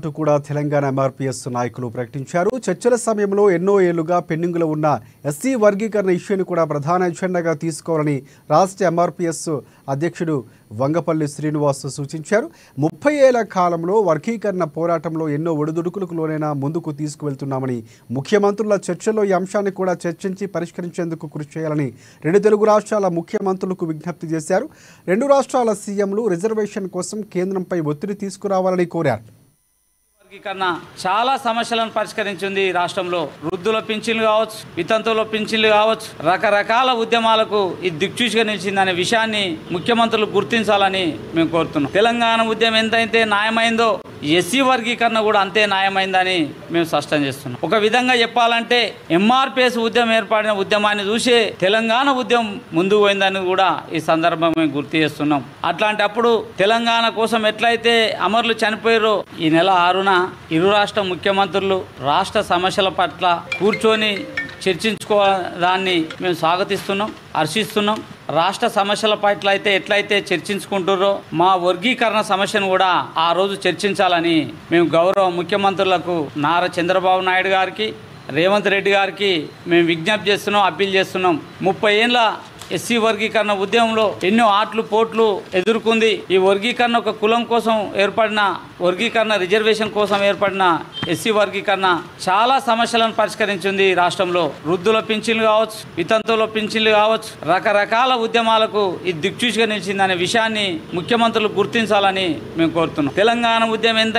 కూడా తెలంగాణ ఎంఆర్పీఎస్ నాయకులు ప్రకటించారు. చర్చల సమయంలో ఎన్నో ఏళ్లుగా పెండింగ్లో ఉన్న ఎస్సీ వర్గీకరణ ఇష్యూని కూడా ప్రధాన ఎజెండాగా తీసుకోవాలని రాష్ట్ర ఎంఆర్పీఎస్ అధ్యక్షుడు వంగపల్లి శ్రీనివాస్ సూచించారు. 30 ఏళ్ల కాలంలో వర్గీకరణ పోరాటంలో ఎన్నో ఒడిదుడుకులకు లోనైనా ముందుకు తీసుకువెళ్తున్నామని, ముఖ్యమంత్రుల చర్చల్లో ఈ అంశాన్ని కూడా చర్చించి పరిష్కరించేందుకు కృషి చేయాలని 2 తెలుగు రాష్ట్రాల ముఖ్యమంత్రులకు విజ్ఞప్తి చేశారు. 2 రాష్ట్రాల సీఎంలు రిజర్వేషన్ కోసం కేంద్రంపై ఒత్తిడి తీసుకురావాలని కోరారు. వర్గీకరణ చాలా సమస్యలను పరిష్కరించింది. రాష్ట్రంలో వృద్ధుల పింఛన్లు కావచ్చు, వితంతువుల పింఛన్లు కావచ్చు, రకరకాల ఉద్యమాలకు ఇది దిక్చూచిగా నిలిచిందనే విషయాన్ని ముఖ్యమంత్రులు గుర్తించాలని మేము కోరుతున్నాం. తెలంగాణ ఉద్యమం ఎంతైతే న్యాయమైందో ఎస్సీ వర్గీకరణ కూడా అంతే న్యాయమైందని మేము స్పష్టం చేస్తున్నాం. ఒక విధంగా చెప్పాలంటే ఎంఆర్పీఎస్ ఉద్యమం ఏర్పడిన ఉద్యమాన్ని చూసే తెలంగాణ ఉద్యమం ముందుకు పోయిందని కూడా ఈ సందర్భంగా మేము గుర్తు చేస్తున్నాం. అట్లాంటప్పుడు తెలంగాణ కోసం ఎట్లయితే అమరులు చనిపోయారో ఈ నెల 6న ఇరు రాష్ట్ర ముఖ్యమంత్రులు రాష్ట్ర సమస్యల పట్ల కూర్చొని చర్చించుకోవడాన్ని మేము స్వాగతిస్తున్నాం, హర్షిస్తున్నాం. రాష్ట్ర సమస్యల పట్ల అయితే ఎట్లయితే చర్చించుకుంటున్నారో మా వర్గీకరణ సమస్యను కూడా ఆ రోజు చర్చించాలని మేము గౌరవ ముఖ్యమంత్రులకు నారా చంద్రబాబు నాయుడు గారికి, రేవంత్ రెడ్డి గారికి మేము విజ్ఞప్తి చేస్తున్నాం, అప్పీల్ చేస్తున్నాం. 30 ఏళ్ళ ఎస్సీ వర్గీకరణ ఉద్యమంలో ఎన్నో ఆట్లు పోట్లు ఎదుర్కొంది. ఈ వర్గీకరణ ఒక కులం కోసం ఏర్పడిన వర్గీకరణ, రిజర్వేషన్ కోసం ఏర్పడిన ఎస్సీ వర్గీకరణ చాలా సమస్యలను పరిష్కరించింది. రాష్ట్రంలో వృద్ధుల పింఛన్లు కావచ్చు, వితంతువుల పింఛన్లు కావచ్చు, రకరకాల ఉద్యమాలకు ఇది దిక్చూచిగా నిలిచిందనే విషయాన్ని ముఖ్యమంత్రులు గుర్తించాలని మేము కోరుతున్నాం. తెలంగాణ ఉద్యమం ఎంత